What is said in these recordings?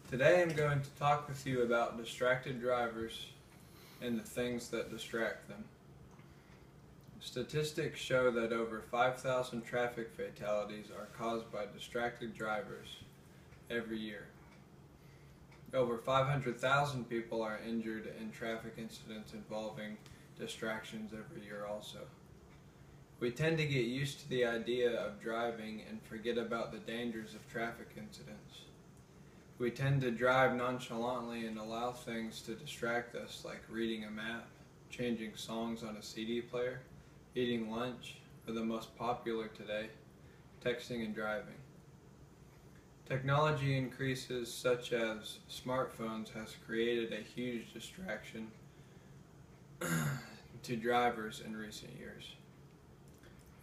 Today I'm going to talk with you about distracted drivers and the things that distract them. Statistics show that over 5,000 traffic fatalities are caused by distracted drivers every year. Over 500,000 people are injured in traffic incidents involving distractions every year also. We tend to get used to the idea of driving and forget about the dangers of traffic incidents. We tend to drive nonchalantly and allow things to distract us, like reading a map, changing songs on a CD player, eating lunch, or the most popular today, texting and driving. Technology increases such as smartphones has created a huge distraction to drivers in recent years.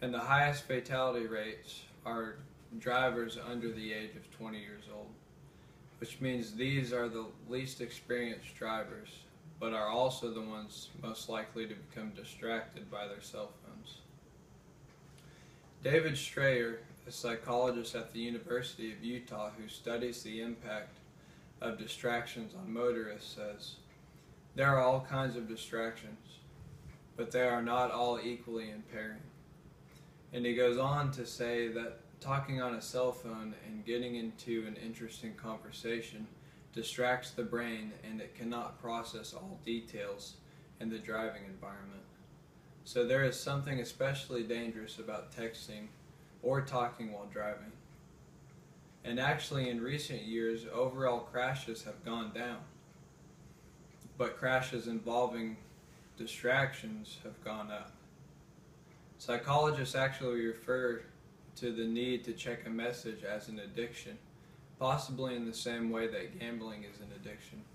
And the highest fatality rates are drivers under the age of 20 years old, which means these are the least experienced drivers, but are also the ones most likely to become distracted by their cell phones. David Strayer, a psychologist at the University of Utah who studies the impact of distractions on motorists, says, "There are all kinds of distractions, but they are not all equally impairing." And he goes on to say that talking on a cell phone and getting into an interesting conversation distracts the brain, and it cannot process all details in the driving environment. So there is something especially dangerous about texting or talking while driving. And actually in recent years, overall crashes have gone down, but crashes involving distractions have gone up. Psychologists actually refer to the need to check a message as an addiction, possibly in the same way that gambling is an addiction.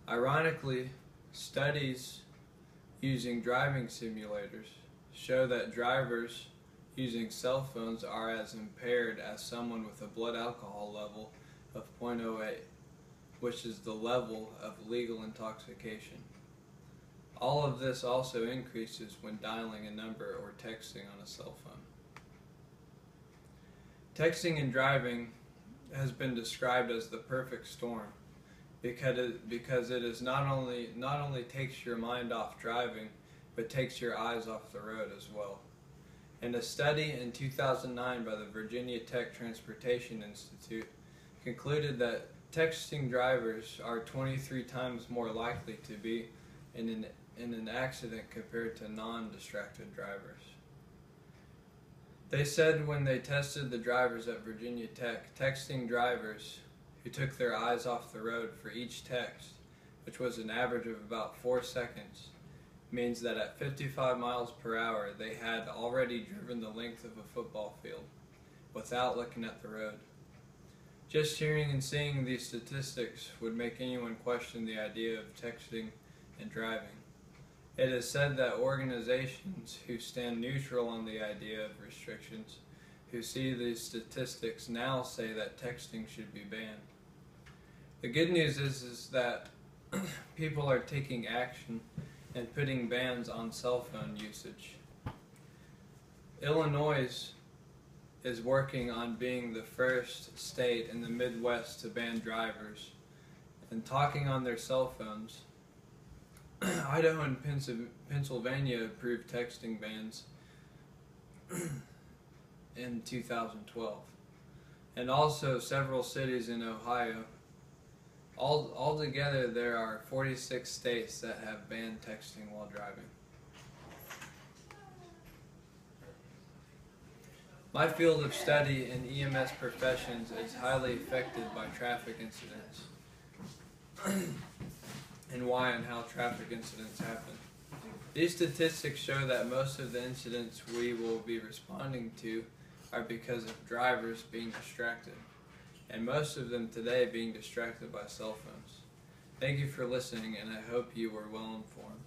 Ironically, studies using driving simulators show that drivers using cell phones are as impaired as someone with a blood alcohol level of 0.08, which is the level of legal intoxication. All of this also increases when dialing a number or texting on a cell phone. Texting and driving has been described as the perfect storm because it is not only takes your mind off driving, but takes your eyes off the road as well. And a study in 2009 by the Virginia Tech Transportation Institute concluded that texting drivers are 23 times more likely to be in an accident compared to non-distracted drivers. They said when they tested the drivers at Virginia Tech, texting drivers who took their eyes off the road for each text, which was an average of about 4 seconds, means that at 55 miles per hour they had already driven the length of a football field without looking at the road. Just hearing and seeing these statistics would make anyone question the idea of texting and driving. It is said that organizations who stand neutral on the idea of restrictions, who see these statistics, now say that texting should be banned. The good news is that people are taking action and putting bans on cell phone usage. Illinois is working on being the first state in the Midwest to ban drivers and talking on their cell phones. Idaho and Pennsylvania approved texting bans in 2012, and also several cities in Ohio. Altogether, there are 46 states that have banned texting while driving. My field of study in EMS professions is highly affected by traffic incidents and why and how traffic incidents happen. These statistics show that most of the incidents we will be responding to are because of drivers being distracted, and most of them today being distracted by cell phones. Thank you for listening, and I hope you were well informed.